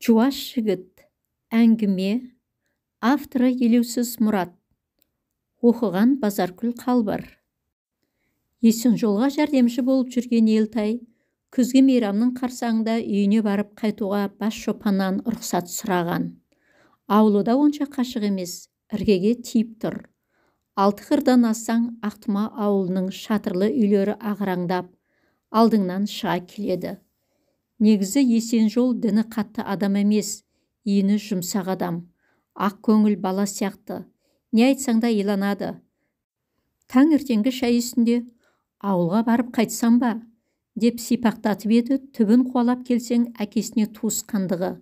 Жуас жігіт. Әңгіме. Авторы Елеусіз Мұрат. Оқыған Базаркүл Қалбар. Есенжолға жәрдемші болып жүрген Елтай күзгі мейрамның қарсаңында үйіне барып қайтуға бас шопаннан рұқсат сұраған. Аулыда онша қашық емес, іргеге тиіп тұр. 6 қырдан ассаң Ақтұма ауылының шатырлы үйлері ағыраңдап, алдыңнан шыға келеді. Негізі Есенжол діні қатты адам емес, ені жұмсақ адам. Ақ көңіл бала сияқты. Не айтсаң да иланады. Таңертеңгі шай үстінде ауылға барып қайтсам ба, деп сипақтатып еді, түбін қуалап келсең әкесіне туысқандығы.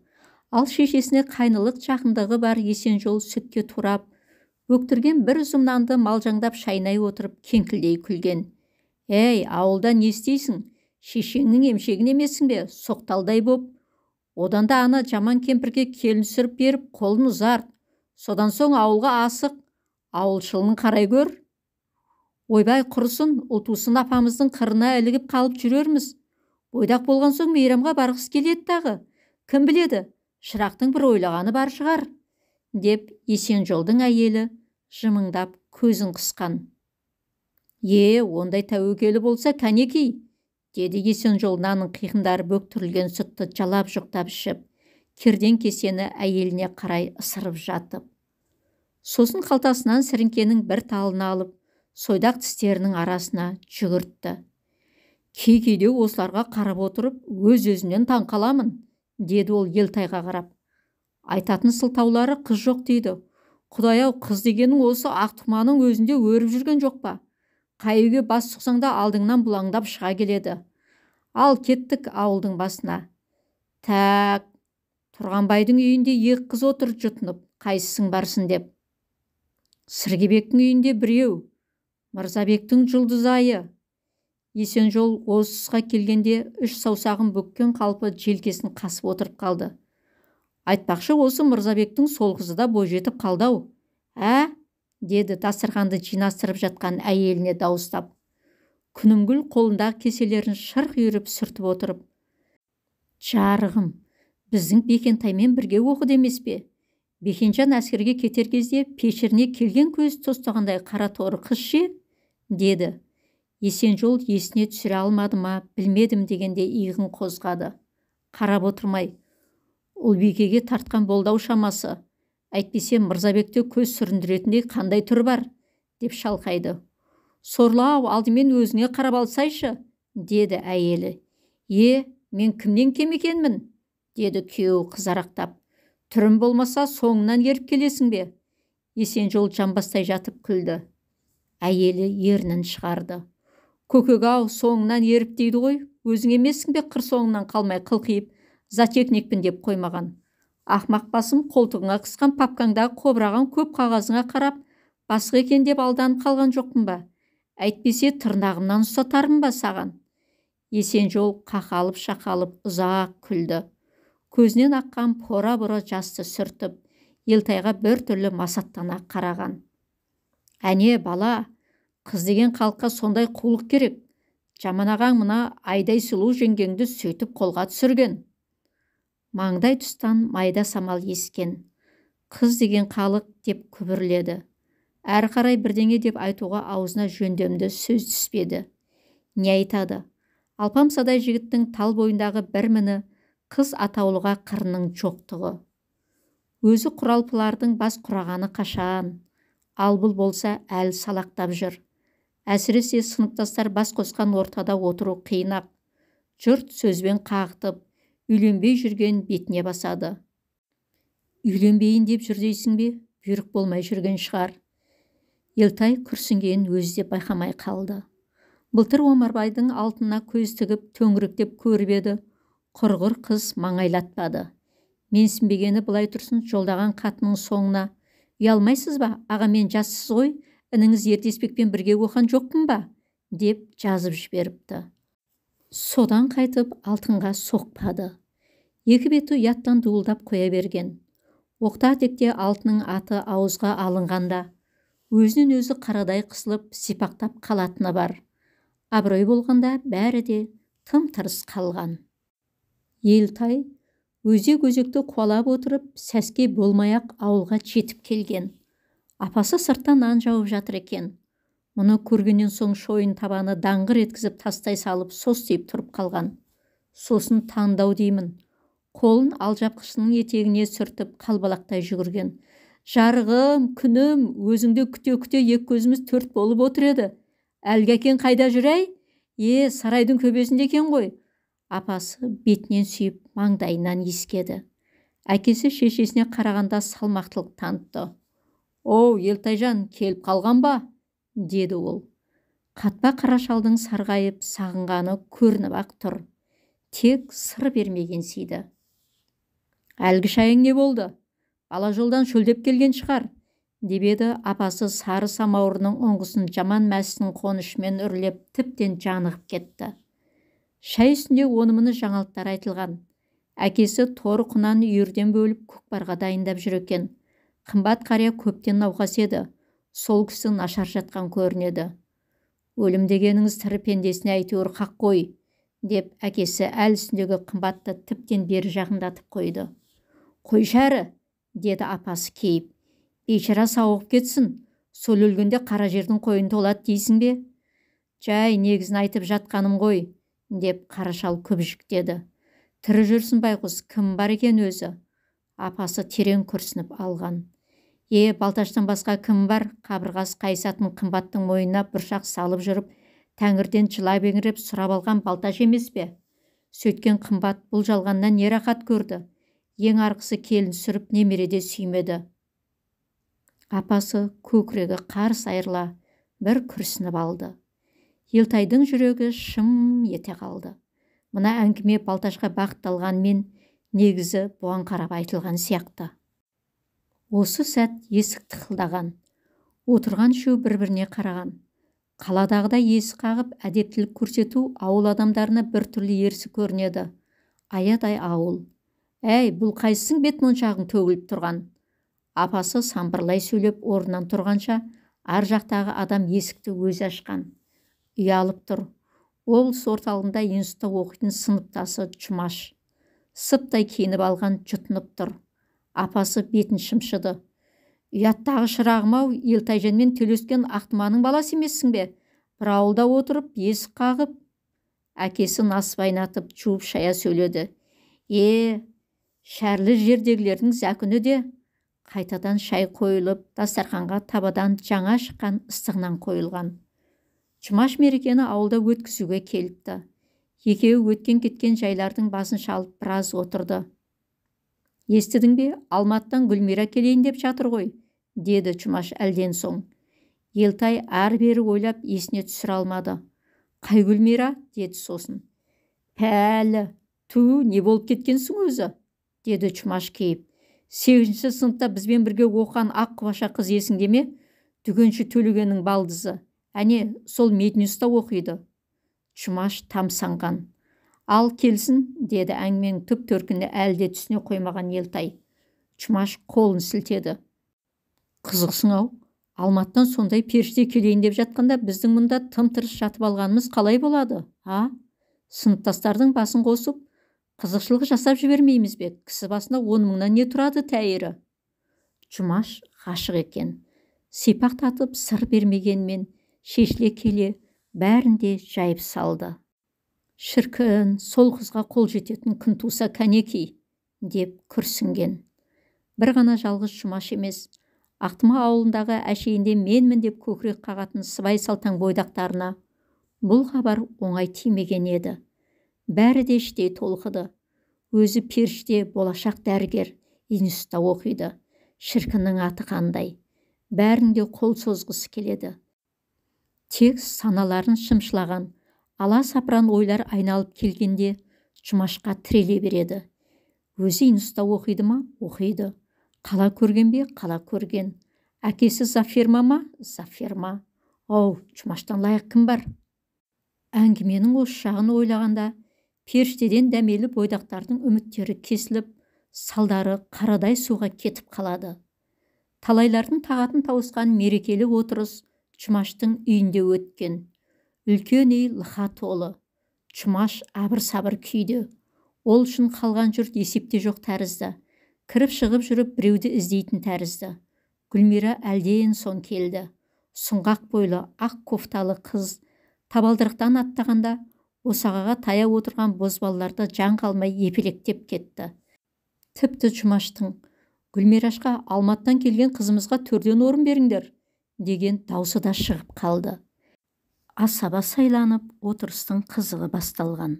Ал шешесіне қайнылық жақындығы бар Есенжол сүтке турап, өктірген бір үзім нанды малжаңдап шайнай отырып кеңкілдей күлген. Әй, ауылда не істейсің? Шешеңнің емшегін емесің бе? Соқталдай боп. Одан да ана жаман кемпірге келін сүріп беріп, қолын ұзарт. Содан соң ауылға асық. Ауылшылын қарай көр. Ойбай құрысын, ұлтусын апамыздың қырына ілігіп қалып жүрерміз. Бойдақ болған соң мейрамға барғысы келеді дағы. Кім біледі, шырақтың бір ойлағаны бар шығар. Деп Есенжолдың әйелі жымыңдап көзін қысқан. Ондай тәуекелі болса кәнекей, деді Есенжол нанның қиқындары бөктірілген сүтті жалап жұқтап ішіп, керден кесені әйеліне қарай ысырып жатып. Сосын қалтасынан сіріңкенің бір талын алып, сойдақ тістерінің арасына жүгіртті. Кейде осыларға қарап отырып, өз-өзінен таңқаламын, деді ол Елтайға қарап. Айтатын сылтаулары қыз жоқ дейді. Құдай-ау, қыз дегенің осы Ақтұманың өзінде өріп жүрген жоқ па? Қай үйге бас сұқсаң да алдыңнан бұлаңдап шыға келеді. Ал кеттік ауылдың басына. Тәк, Тұрғанбайдың үйінде екі қыз отыр жұтынып, қайсысың барсын деп. Сыргебектің үйінде біреу, Мырзабектің жұлдыз айы. Есенжол осыға келгенде үш саусағын бүккен қалпы желкесін қасып отырып қалды. Айтпақшы, осы Мырзабектің сол қызы да бойжетіп қалды-ау. Деді дастарханды жинастырып жатқан әйеліне дауыстап. Күнімгүл қолындағы кеселерін шырқ үйіріп сүртіп отырып. Жарығым, біздің Бекентаймен бірге оқыды емес пе? Бекенжан әскерге кетер кезде пешіріне келген көз тостағандай қара торы қыз ше? Деді. Есенжол есіне түсіре алмады ма, білмедім дегенде иығын қозғады. Қарап отырмай. Ұлбикеге тартқан болдау шамасы. Әйтпесе Мырзабекті көз сүріндіретіндей қандай түрі бар, деп шалқайды. Сорлау, алдымен өзіңе қарап алсайшы, деді әйелі. Мен кімнен кем екенмін? Деді күйеуі қызарақтап. Түрім болмаса соңынан еріп келесің бе? Есенжол жамбастай жатып күлді. Әйелі ернін шығарды. Көкек-ау, соңынан еріп дейді ғой, өзің емессің бе қыр соңынан қалмай қылқиып, затекникпін деп қоймаған. Ақмақ басым қолтығыңа қысқан папкаңдағы қобыраған көп қағазыңа қарап, басық екен деп алданып қалған жоқпын ба? Әйтпесе тырнағымнан ұстатармын ба саған? Есенжол қақалып-шақалып ұзақ күлді. Көзінен аққан пора-бора жасты сүртіп, Елтайға бір түрлі масаттана қараған. Әне бала, қыз деген халыққа сондай қулық керек. Жаман ағаң мына айдай сұлу жеңгеңді сөйтіп қолға түсірген. Маңдай тұстан майда самал ескен. Қыз деген халық деп күбірледі. Әрі қарай бірдеңе деп айтуға аузына жөндемді сөз түспеді. Не айтады? Алпамсадай жігіттің тал бойындағы бір міні қыз атаулыға қырының жоқтығы. Өзі құралпылардың бас құрағаны қашан. Ал бұл болса әлі салақтап жүр. Әсіресе сыныптастар бас қосқан ортада отыру қиын-ақ. Жұрт сөзбен қағытып, үйленбей жүрген бетіне басады. Үйленбейін деп жүр дейсің бе? Бұйрық болмай жүрген шығар. Елтай күрсінген өзі де байқамай қалды. Былтыр Омарбайдың алтынына көз тігіп төңіректеп көріп еді, құрғыр қыз маңайлатпады. Менсінбегені былай тұрсын, жолдаған қатының соңына. Ұялмайсыз ба? Ағамен жассыз ғой, ініңіз Ертеспекпен бірге оқыған жоқпын ба? Деп жазып жіберіпті. Содан қайтып алтынға соқпады. Екі беті ұяттан дуылдап қоя берген. Оқта-текте алтының аты ауызға алынғанда, өзінен өзі қарадай қысылып сипақтап қалатыны бар. Абырой болғанда бәрі де тым-тырыс қалған. Елтай өзек-өзекті қуалап отырып, сәске болмай-ақ ауылға жетіп келген. Апасы сырттан нан жауып жатыр екен. Мұны көргеннен соң шойын табаны даңғыр еткізіп тастай салып состиып тұрып қалған. Сосын таңдау деймін. Қолын алжапқышының етегіне сүртіп қалбалақтай жүгірген. Жарығым, күнім, өзіңді күте-күте екі көзіміз төрт болып отыр еді. Әлгі әкең қайда жүрей? Сарайдың көбесінде екен ғой. Апасы бетінен сүйіп маңдайынан иіскеді. Әкесі шешесіне қарағанда салмақтылық танытты. «Оу, Елтайжан, келіп қалған ба?» деді ол. Қатпа қара шалдың сарғайып сағынғаны көрініп ақ тұр. Тек сыр бермеген сиді. «Әлгі шайың не болды? Бала жолдан шөлдеп келген шығар», деп еді апасы сары самауырының ұңғысын жаман мәсінің қонышымен үрлеп тіптен жанығып кетті. Шай үстінде оны-мұны жаңалықтар айтылған. Әкесі торы құнан үйірден бөліп көкпарға дайындап жүр екен. Қымбат қария көптен науқас еді. Сол кісі нашар жатқан көрінеді. «Өлім дегеніңіз тірі пендесіне әйтеуір қақ қой», деп әкесі әл үстіндегі қымбатты тіптен бері жақындатып қойды. «Қой шәрі», деді апасы кейіп. «Бейшара сауығып кетсін. Сол өлгенде қара жердің қойын толады дейсің бе?» «Жай, негізін айтып жатқаным ғой», деп қара шал күбіжіктеді. «Тірі жүрсін байқұс, кім бар екен өзі?» Апасы терең күрсініп алған. Балташтан басқа кім бар? Қабырғасы қайысатын қымбаттың мойнына бұршақ салып жүріп, тәңірден жылап еңіреп сұрап алған Балташ емес пе? Сөйткен қымбат бұл жалғаннан не рақат көрді? Ең арғысы келін сүріп немереде сүймеді. Апасы көкірегі қарс айырыла бір күрсініп алды. Елтайдың жүрегі шым ете қалды. Мына әңгіме Балташқа бағытталғанмен, негізі бұған қарап айтылған сияқты. Осы сәт есік тықылдаған. Отырған үшеу бір-біріне қараған. Қаладағыда есік қағып әдептілік көрсету ауыл адамдарына біртүрлі ерсі көрінеді. Аядай ауыл. «Әй, бұл қайсың бет моншағың төгіліп тұрған?» Апасы самбырлай сөйлеп орнынан тұрғанша, ар жақтағы адам есікті өзі ашқан. Ұялып тұр. Облыс орталығында институтта оқитын сыныптасы Жұмаш. Сыптай киініп алған, жұтынып тұр. Апасы бетін шымшыды. «Ұяттағы шырағым-ау, Елтайжанмен төлескен Ақтыманың баласы емессің бе? Бір ауылда отырып, есік қағып?» Әкесі насып айнатып, жуып шая сөйледі. Шәрлі жердегілердің зәкүні де. Қайтадан шай қойылып, дастарханға табадан жаңа шыққан ыстығынан қойылған. Жұмаш мерекені ауылда өткізуге келіпті. Екеуі өткен-кеткен жайлардың басын шалып біраз отырды. «Естідің бе, Алматыдан Гүлмира келейін деп жатыр ғой», деді Жұмаш әлден соң. Елтай ар-бері ойлап есіне түсіре алмады. «Қай Гүлмира?» деді сосын. «Пәлі, не болып кеткенсің өзі?» деді Жұмаш кейіп. «8-ші сыныпта бізбен бірге оқыған ақ құбаша қыз есіңде ме? Дүгенші Төлегеннің балдызы. Әне, сол Мединститутта оқиды». Жұмаш тамсанған. «Ал келсін», деді әңгіменің түп төркініне әлде түсіне қоймаған Елтай. Жұмаш қолын сілтеді. «Қызықсың-ау, Алматыдан сондай періште келейін деп жатқанда біздің мұнда тым-тырыс жатып алғанымыз қалай болады, а? Сыныптастардың басын қосып, қызықшылық жасап жібермейміз бе? Кісі басында 10 мыңнан не тұрады тәйірі?» Жұмаш ғашық екен. Сипақтатып сыр бермегенмен, шешіле келе бәрінде жайып салды. «Шіркін, сол қызға қол жететін күн туса кәнеки», деп күрсінген. Бір ғана жалғыз Жұмаш емес, Ақтыма ауылындағы әшейінде менмін деп көкірек қағатын сыбай салтаң бойдақтарына бұл хабар оңай тимеген еді. Бәрі де іштей толқыды. Өзі періште, болашақ дәрігер, институтта оқиды. Шіркіннің аты қандай. Бәрінде қол созғысы келеді. Тек саналарын шымшылаған, ала-сапыран ойлар айналып келгенде Жұмашқа тіреле береді. Өзі институтта оқиды ма? Оқиды. Қала көрген бе? Қала көрген. Әкесі завферма ма? Завферма. Жұмаштан лайық кім бар? Әңгіменің осы жағын ойлағанда, періштеден дәмелі бойдақтардың үміттері кесіліп, салдары қарадай суға кетіп қалады. Талайлардың тағатын тауысқан мерекелі отырыс Жұмаштың үйінде өткен. Үлкен үй лықа толы. Жұмаш абыр-сабыр күйде. Ол үшін қалған жұрт есепте жоқ тәрізді. Кіріп шығып жүріп біреуді іздейтін тәрізді. Гүлмира әлден соң келді. Сұңғақ бойлы, ақ кофталы қыз табалдырықтан аттағанда босағаға таяу отырған бозбалаларды жан қалмай епелектеп кетті. Тіпті Жұмаштың «Гүлмирашқа Алматыдан келген қызымызға төрден орын беріңдер» деген даусы да шығып қалды. Асаба сайланып, отырыстың қызығы басталған.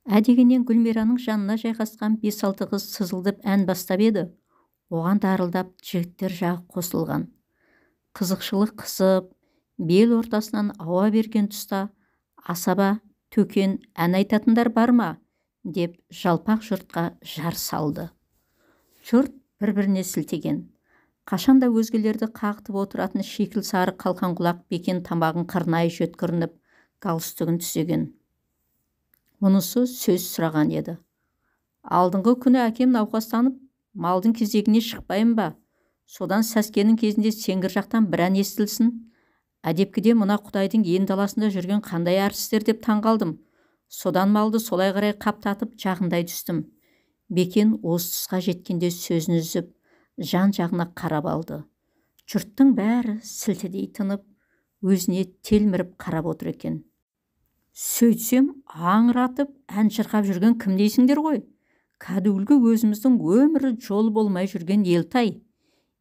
Дегеннен Гүлмираның жанына жайғасқан 5-6 қыз сызылдып ән бастап еді. Оған дарылдап жігіттер жағы қосылған. Қызықшылық қысып, бел ортасынан ауа берген тұста Асаба «Төкен, ән айтатындар бар ма?» деп жалпақ жұртқа жар салды. Жұрт бір-біріне сілтеген. Қашанда өзгелерді қағытып отыратын шикіл сары қалқан құлақ Бекен тамағын қырнай жөткірініп, галстугін түзеген. Мұнысы сөз сұраған еді. «Алдыңғы күні әкем науқастанып, малдың кезегіне шықпайын ба? Содан сәскенің кезінде сеңгір жақтан бір ән естілсін. Әдепкіде мына Құдайдың ен даласында жүрген қандай әртістер деп таңғалдым. Содан малды солай қарай қаптатып жақындай түстім». Бекен осы тұсқа жеткенде сөзін үзіп, жан жағына қарап алды. Жұрттың бәрі сілтідей тынып, өзіне телміріп қарап отыр екен. «Сөйтсем, аңыратып, ән шырқап жүрген кім дейсіңдер ғой? Кәдуілгі өзіміздің өмірі жол болмай жүрген Елтай».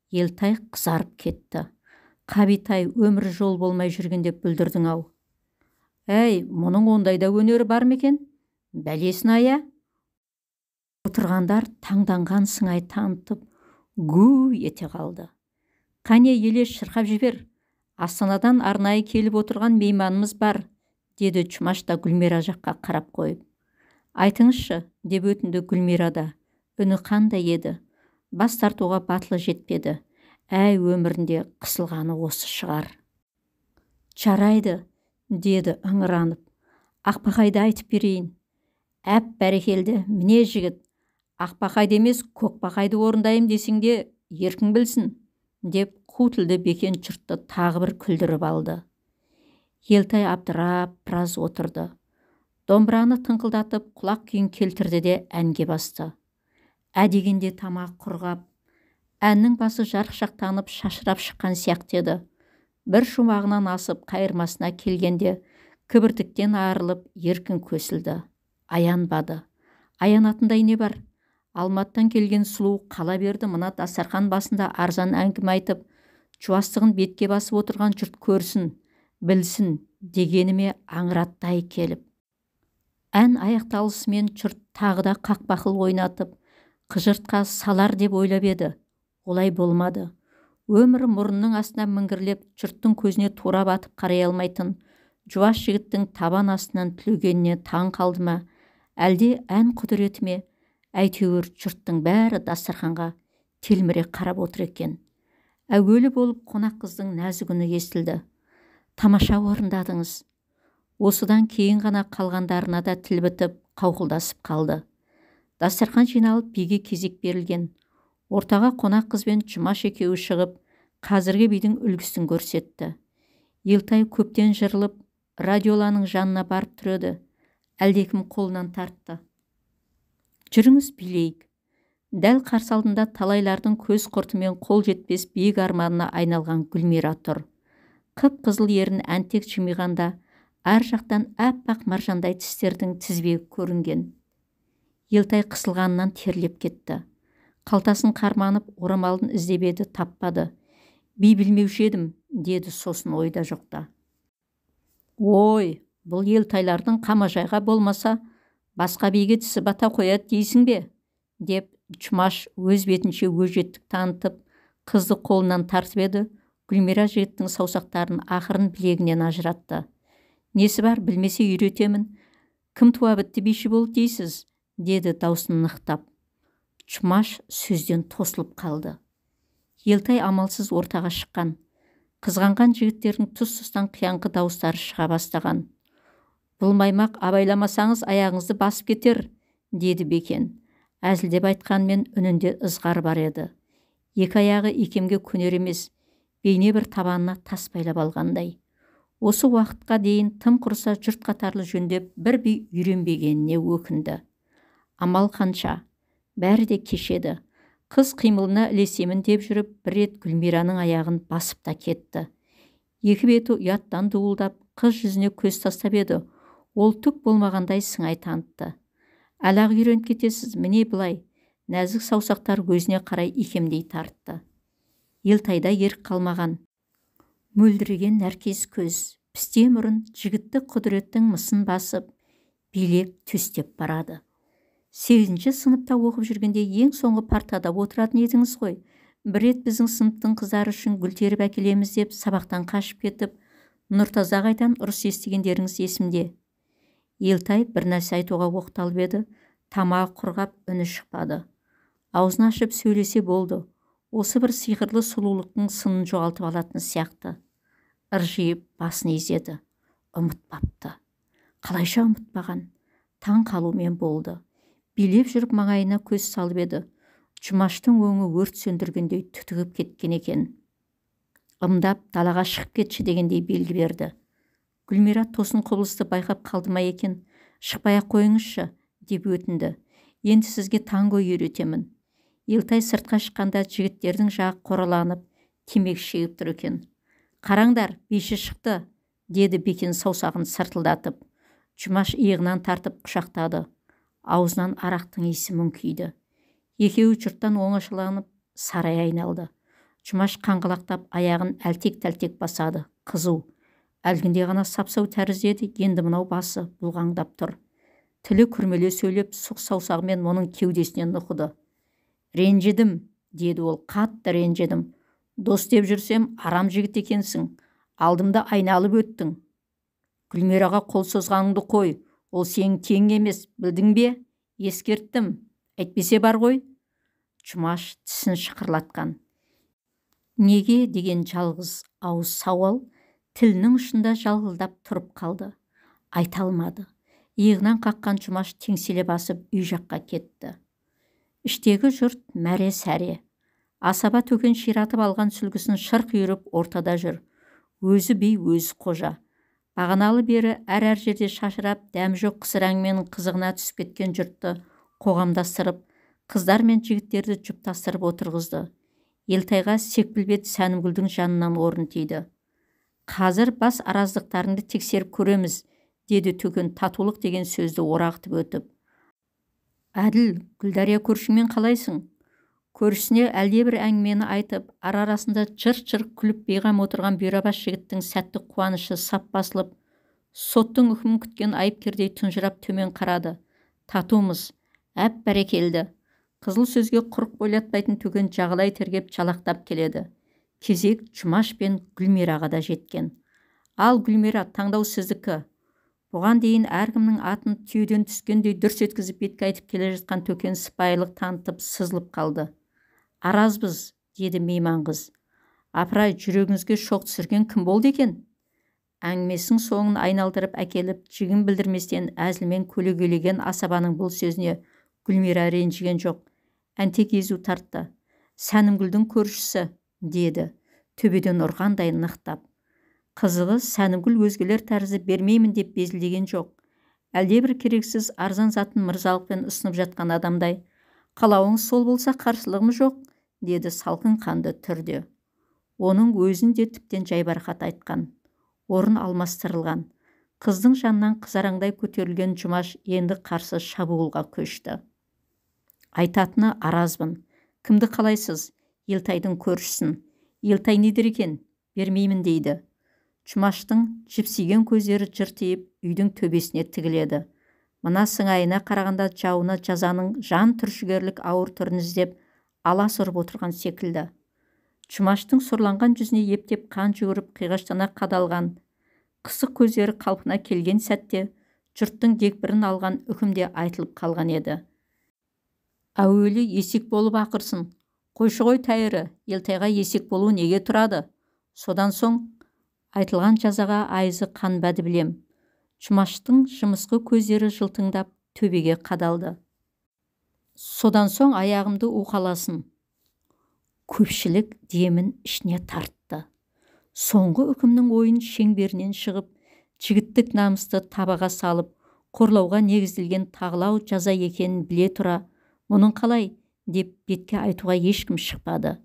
Елтай қызарып кетті. «Қабитай, өмірі жол болмай жүрген деп бүлдірдің-ау. Әй, мұның ондайда өнері бар ма екен? Бәлесін ая?» Отырғандар таңданған сыңай танытып, гу ете қалды. «Қане, елеш, шырқап жібер. Астанадан арнайы келіп отырған мейманымыз бар», деді Жұмаш та Гүлмира жаққа қарап қойып. «Айтыңызшы», деп өтінді Гүлмира да. Үні қандай еді? Бас тартуға батылы жетпеді. Әй, өмірінде қысылғаны осы шығар. «Жарайды», деді ыңыранып. «Ақбақайды айтып берейін». «Әп, бәрекелді, міне жігіт, Ақбақайды емес, Көкбақайды орындайым десеңде, еркің білсін», деп қу тілді Бекен жұртты тағы бір күлдіріп алды. Елтай абдырап біраз отырды. Домбыраны тыңқылдатып, құлақ күйін келтірді де әнге басты. Дегенде тамақ құрғап, әннің басы жарқшақтанып шашырап шыққан сияқты еді. Бір шумағынан асып қайырмасына келгенде кібіртіктен арылып еркін көсілді. Аянбады. Аянатындай не бар? Алматыдан келген сұлу қала берді мына дастархан басында арзан әңгіме айтып, жуастығын бетке басып отырған жұрт көрсін, білсін дегеніме аңыраттай келіп. Ән аяқталысымен жұрт тағы да қақпақыл ойнатып, қыжыртқа салар деп ойлап еді. Олай болмады. Өмірі мұрынның астына міңгірлеп, жұрттың көзіне тура батып қарай алмайтын жуас жігіттің табан астынан түлегеніне таң қалды ма, әлде ән құдіреті ме? Әйтеуір жұрттың бәрі дастарханға телміре қарап отыр екен. Әуелі болып қонақ қыздың нәзік үні естілді. «Тамаша орындадыңыз». Осыдан кейін ғана қалғандарына да тіл бітіп, қауқылдасып қалды. Дастархан жиналып, биге кезек берілген. Ортаға қонақ қызбен Жұмаш екеуі шығып, қазіргі бидің үлгісін көрсетті. Елтай көптен жырылып, радиоланың жанына барып тұрды. Әлдекім қолынан тартты. «Жүріңіз билейік». Дәл қарсы алдында талайлардың көз құртымен қол жетпес биік арманына айналған Гүлмира тұр. Қып-қызыл ерін әнтек жымиғанда, ар жақтан әппақ маржандай тістердің тізбегі көрінген. Елтай қысылғанынан терлеп кетті. Қалтасын қарманып, орамалын іздеп еді, таппады. «Би білмеуші едім», деді сосын ойда жоқта. «Ой, бұл Елтайлардың қамажайға болмаса, басқа биге тісі бата қояды дейсің бе?» деп Жұмаш өз бетінше өжеттік танытып, қызды қолынан тартып еді. Гүлмира жігіттің саусақтарын ақырын білегінен ажыратты. «Несі бар, білмесе үйретемін. Кім туа бітті биші болды дейсіз?» деді даусын нықтап. Жұмаш сөзден тосылып қалды. Елтай амалсыз ортаға шыққан. Қызғанған жігіттердің тұс-тұстан қияңқы дауыстары шыға бастаған. «Бұл маймақ абайламасаңыз аяғыңызды басып кетер», деді Бекен. Әзілдеп айтқанмен үнінде ызғар бар еді. Екі аяғы икемге көнер емес, бейне бір табанына тас байлап алғандай. Осы уақытқа дейін тым құрыса жұрт қатарлы жөндеп бір би үйренбегеніне өкінді. Амал қанша, бәрі де кешеді. Қыз қимылына ілесемін деп жүріп, бір рет Гүлмираның аяғын басып та кетті. Екі беті ұяттан дуылдап, қыз жүзіне көз тастап еді. Ол түк болмағандай сыңай танытты. Әлақ үйреніп кетесіз, міне былай. Нәзік саусақтар көзіне қарай икемдей тартты. Елтайда ерік қалмаған. Мөлдіреген нәркес көз, пісте мұрын жігітті құдіреттің мысын басып, билеп төстеп барады. 8-ші сыныпта оқып жүргенде ең соңғы партада отыратын едіңіз ғой. Бір рет біздің сыныптың қыздары үшін гүл теріп әкелеміз деп сабақтан қашып кетіп, Нұртаза қайтан ұрыс естігендеріңіз есімде. Елтай бір нәрсе айтуға оқталып еді, тамағы құрғап үні шықпады. Аузын ашып сөйлесе болды. Осы бір сиқырлы сұлулықтың сынын жоғалтып алатын сияқты. Ыржиып басын изеді. Ұмытпапты. Қалайша ұмытпаған? Таң қалумен болды. Билеп жүріп маңайына көз салып еді. Жұмаштың өңі өрт сөндіргендей түтігіп кеткен екен. Ымдап далаға шығып кетші дегендей белгі берді. Гүлмира тосын құбылысты байқап қалды ма екен? Шықпай-ақ қойыңызшы деп өтінді. Енді сізге танго үйретемін. Елтай сыртқа шыққанда жігіттердің жағы қораланып, темекі шегіп тұр екен. Қараңдар, биші шықты, деді Бекен саусағын сыртылдатып. Жұмаш иығынан тартып құшақтады. Аузынан арақтың иісі мүңкиді. Екеуі жұрттан оңашаланып сарай айналды. Жұмаш қаңғалақтап аяғын әлтек-тәлтек басады. Қызу. Әлгінде ғана сапсау тәрізді еді, енді мынау басы бұлғаңдап тұр. Тілі күрмеле сөйлеп, сұқ саусағымен мұның кеудесінен нұқыды. Ренжідім, деді ол, қатты ренжідім. Дос деп жүрсем, арам жігіт екенсің. Алдымда айналып өттің. Гүлмираға қол созғаныңды қой. Ол сенің тең емес, білдің бе? Ескерттім. Әйтпесе бар ғой. Жұмаш тісін шықырлатқан. Неге деген жалғыз ауыз сауал тілінің ұшында жалғылдап тұрып қалды. Айта алмады. Иығынан қаққан Жұмаш теңселе басып үй жаққа кетті. Іштегі жұрт мәре-сәре. Асаба төкен ширатып алған сүлгісін шырқ үйіріп ортада жүр. Өзі би, өзі қожа. Бағаналы бері әр жерде шашырап, дәм жоқ қысыр әңгіменің қызығына түсіп кеткен жұртты қоғамдастырып, қыздар мен жігіттерді жұптастырып отырғызды. Елтайға Секпілбет Сәнімгүлдің жанынан орын тиді. Қазір бас араздықтарыңды тексеріп көреміз, деді төкен татулық деген сөзді орағытып өтіп. Әділ, Гүлдария көршіңмен қалайсың? Көршісіне әлде бір әңгімені айтып, арасында жыр-жыр күліп бейғам отырған бұйрабас жігіттің сәтті қуанышы сап басылып, соттың үкімін күткен айыпкердей тұнжырап төмен қарады. Татумыз, әп бәрекелді. Қызыл сөзге құрық бойлатпайтын төкен жағалай тергеп жалақтап келеді. Кезек Жұмаш пен Гүлмираға да жеткен. Ал Гүлмира, таңдау сіздікі. Бұған дейін әркімнің атын түйеден түскендей дүрс еткізіп бетке айтып келе жатқан төкен сыпайылық танытып сызылып қалды. Аразбыз, деді мейман қыз. Апырай, жүрегіңізге шоқ түсірген кім болды екен? Әңгімесінің соңын айналдырып әкеліп, жігін білдірместен әзілмен көлегейлеген Асабаның бұл сөзіне Гүлмира ренжіген жоқ. Әнтек езу тартты. Сәнімгүлдің көршісі, деді, төбеден ұрғандай нықтап. Қызығы Сәнімгүл өзгелер тәрізді бермеймін деп безілдеген жоқ. Әлде бір керексіз арзан затын мырзалықпен ұсынып жатқан адамдай. Қалауыңыз сол болса қарсылығым жоқ, деді салқын қанды түрде. Оның өзін де тіптен жайбарақат айтқан. Орын алмастырылған. Қыздың жанынан қызараңдай көтерілген Жұмаш енді қарсы шабуылға көшті. Айтатыны аразбын. Кімді қалайсыз? Елтайдың көршісін. Елтай недер екен? Бермеймін дейді. Жұмаштың жіпсиген көздері жыртиып үйдің төбесіне тігіледі. Мына сыңайына қарағанда жауына жазаның жан түршігерлік ауыр түрін іздеп алас ұрып отырған секілді. Жұмаштың сұрланған жүзіне ептеп қан жүгіріп қиғаштана қадалған. Қысық көздері қалпына келген сәтте жұрттың дегбірін алған үкімде айтылып қалған еді. Әуелі есек болып ақырсын. Қойшы ғой тәйірі, Елтайға есек болу неге тұрады? Содан соң айтылған жазаға айызы қанбады білем. Жұмаштың жымысқы көздері жылтыңдап төбеге қадалды. Содан соң аяғымды уқаласын. Көпшілік демін ішіне тартты. Соңғы үкімнің ойын шеңберінен шығып, жігіттік намысты табаға салып, қорлауға негізделген тағылау жаза екенін біле тұра, мұның қалай деп бетке айтуға ешкім шықпады.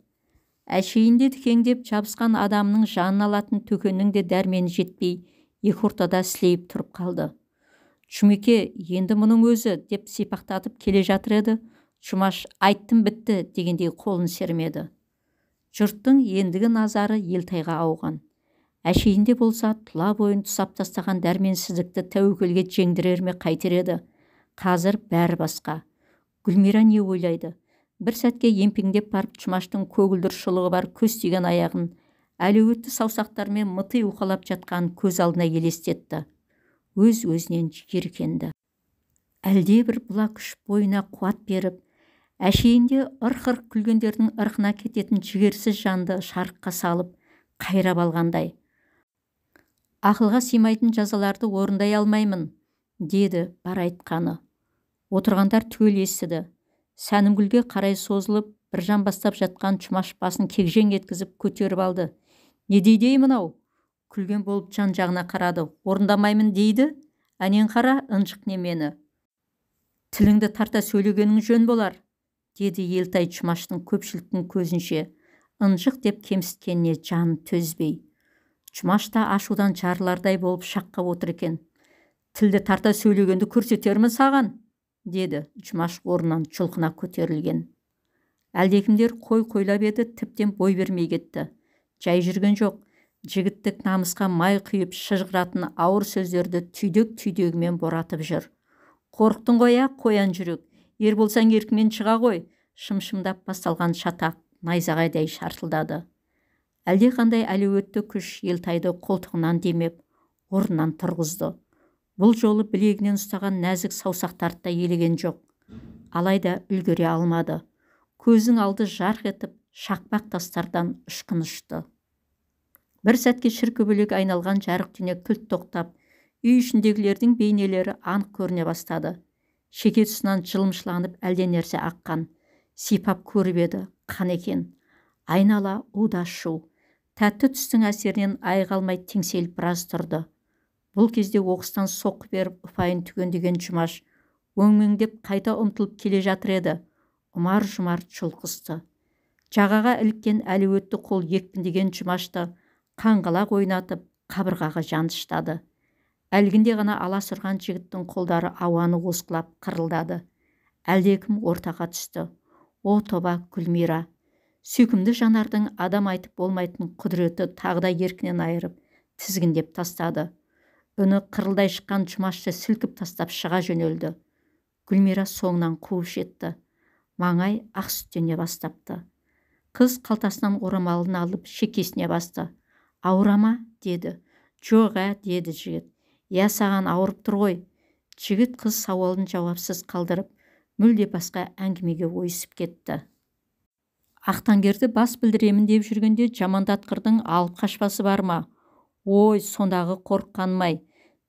Әшейінде дікеңдеп жабысқан адамның жанын алатын төкеннің де дәрмені жетпей, екі ортада сілейіп тұрып қалды. Жұмеке, енді мұның өзі деп сипақтатып келе жатыр еді, Жұмаш айттым бітті дегендей қолын сермеді. Жұрттың ендігі назары Елтайға ауған. Әшейінде болса тұла бойын тұсап тастаған дәрменсіздікті тәуекелге жеңдірер ме қайтер еді. Қазір бәрі басқа. Гүлмира не ойлайды? Бір сәтке емпеңдеп барып Жұмаштың көгілдір шұлығы бар көз тиген аяғын, әлеуетті саусақтармен мыти уқалап жатқан көз алдына елестетті. Өз-өзінен жиіркенді. Әлде бір бұла күш бойына қуат беріп, әшейінде ырқ-ырқ күлгендердің ырқына кететін жігерсіз жанды шарыққа салып, қайрап алғандай. Ақылға сыймайтын жазаларды орындай алмаймын, деді бар айтқаны. Отырғандар түгел естіді. Сәнімгүлге қарай созылып, бір жан бастап жатқан Жұмаш басын кегжең еткізіп көтеріп алды. Не дейді мынау? Күлген болып жан-жағына қарады. Орындамаймын дейді? Әнен қара, ынжық немені. Тіліңді тарта сөйлегенің жөн болар, деді Елтай Жұмаштың көпшіліктің көзінше. Ынжық деп кемсіткеніне жаны төзбей. Жұмаш та ашудан жарылардай болып шаққап отыр екен. Тілді тарта сөйлегенді көрсетермін саған, деді Жұмаш орнынан жұлқына көтерілген. Әлдекімдер қойлап еді, тіптен бой бермей кетті. Жай жүрген жоқ, жігіттік намысқа май құйып шыжғыратын ауыр сөздерді түйдек-түйдегімен боратып жүр. Қорықтың ғой, қоян жүрек, ер болсаң еркімен шыға ғой, шым-шымдап басталған шатақ найзағайдай шартылдады. Әлде қандай әлеуетті күш Елтайды қолтығынан демеп, орнынан тұрғызды. Бұл жолы білегінен ұстаған нәзік саусақтарды да елеген жоқ. Алайда үлгере алмады. Көзің алды жарқ етіп, шақпақ тастардан ұшқын ұшты. Бір сәтке шіркөбелек айналған жарық дүние кілт тоқтап, үй ішіндегілердің бейнелері анық көріне бастады. Шеке тұсынан жылымшыланып әлде нәрсе аққан. Сипап көріп еді, қан екен. Айнала удас шу. Тәтті түстің әсерінен айыға алмай теңселіп біраз тұрды. Бұл кезде оқыстан соққы беріп ұпайын түгендеген Жұмаш өңмеңдеп қайта ұмтылып келе жатыр еді. Ұмар-жұмар жұлқысты. Жағаға іліккен әлеуетті қол екпіндеген Жұмашты қаңғалақ ойнатып қабырғаға жаныштады. Әлгінде ғана аласұрған жігіттің қолдары ауаны осқылап қырылдады. Әлдекім ортаға түсті. О тоба, Гүлмира! Сүйкімді жанардың адам айтып болмайтын құдіреті тағда еркінен айырып, тізгіндеп тастады. Үні қырылдай шыққан Жұмашты сілкіп тастап шыға жөнелді. Гүлмира соңынан қуып жетті. Маңай ақ сүттене бастапты. Қыз қалтасынан орамалын алып шекесіне басты. Ауырама, деді. Жоқ, деді жігіт. Я, саған ауырып тұр ғой. Жігіт қыз сауалын жауапсыз қалдырып, мүлде басқа әңгімеге ойысып кетті. Ақтангерді бас білдіремін деп жүргенде жамандатқырдың алып қашпасы бар ма? Ой, сондағы қорыққанмай.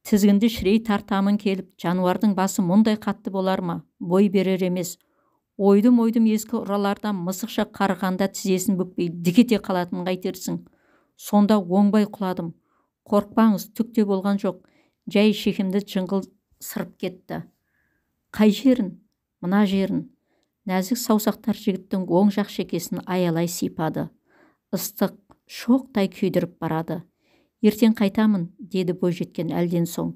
Тізгінді шірей тартамын келіп, жануардың басы мұндай қатты болар ма? Бой берер емес. Ойдым-ойдым ескі ұралардан мысықша қарғанда тізесін бүкпей дікете қалатынын қайтерсің. Сонда оңбай құладым. Қорықпаңыз, түкте болған жоқ. Жай шекемді жыңғыл сырып кетті. Қай жерін? Мына жерін. Нәзік саусақтар жігіттің оң жақ шекесін аялай сипады. Ыстық, шоқтай күйдіріп барады. Ертең қайтамын, деді бойжеткен әлден соң.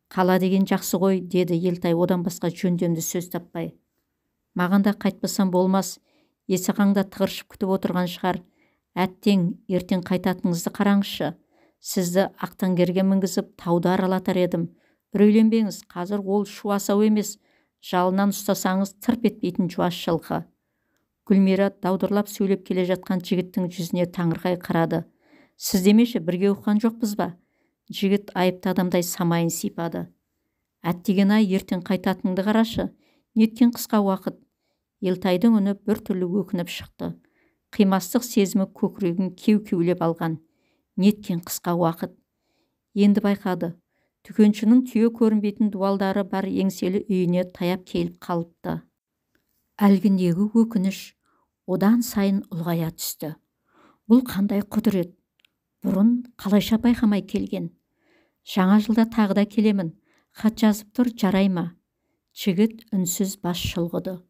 Қала деген жақсы ғой, деді Елтай одан басқа жөндемді сөз таппай. Маған да қайтпасам болмас. Есіқаңда тығыршып күтіп отырған шығар. Әттең, ертең қайтатыныңызды қараңызшы. Сізді Ақтангерге мінгізіп тауды аралатар едім. Үрейленбеңіз, қазір ол шу асау емес. Жалынан ұстасаңыз тырп етпейтін жуас жылқы. Гүлмира даудырлап сөйлеп келе жатқан жігіттің жүзіне таңырқай қарады. Сіз демеші, бірге оққан жоқпыз ба? Жігіт айыпты адамдай самайын сипады. Әттеген-ай, ертең қайтатыныңды қарашы. Неткен қысқа уақыт. Елтайдың үні бір түрлі өкініп шықты. Қимастық сезімі көкірегін кеу-кеулеп алған. Неткен қысқа уақыт. Енді байқады. Түкеншінің түйе көрінбейтін дуалдары бар еңселі үйіне таяп келіп қалыпты. Әлгіндегі өкініш одан сайын ұлғая түсті. Бұл қандай құдірет? Бұрын қалайша байқамай келген. Жаңа жылда тағы да келемін. Хат жазып тұр, жарай ма? Жігіт үнсіз бас шұлғыды.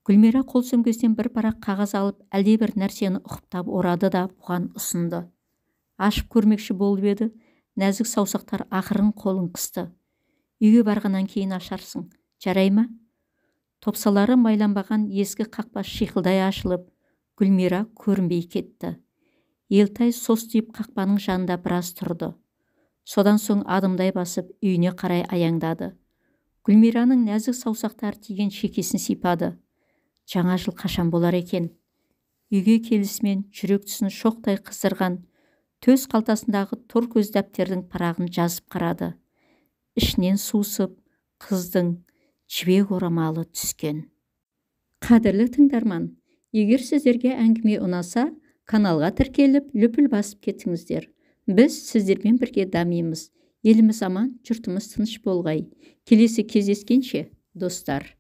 Гүлмира қол сөмкесінен бір парақ қағаз алып, әлдебір нәрсені ұқыптап орады да бұған ұсынды. Ашып көрмекші болып еді, нәзік саусақтар ақырын қолын қысты. Үйге барғаннан кейін ашарсың, жарай ма? Топсалары майланбаған ескі қақпа шиқылдай ашылып, Гүлмира көрінбей кетті. Елтай состиып қақпаның жанында біраз тұрды. Содан соң адымдай басып үйіне қарай аяңдады. Гүлмираның нәзік саусақтары тиген шекесін сипады. Жаңа жыл қашан болар екен? Үйге келісімен жүрек түсін шоқтай қыздырған, төс қалтасындағы тор көз дәптердің парағын жазып қарады. Ішінен суысып, қыздың жібек орамалы түскен. Қадірлі тыңдарман, егер сіздерге әңгіме ұнаса, каналға тіркеліп, лүпіл басып кетіңіздер. Біз сіздермен бірге дамимыз. Еліміз аман, жұртымыз тыныш болғай. Келесі кездескенше, достар.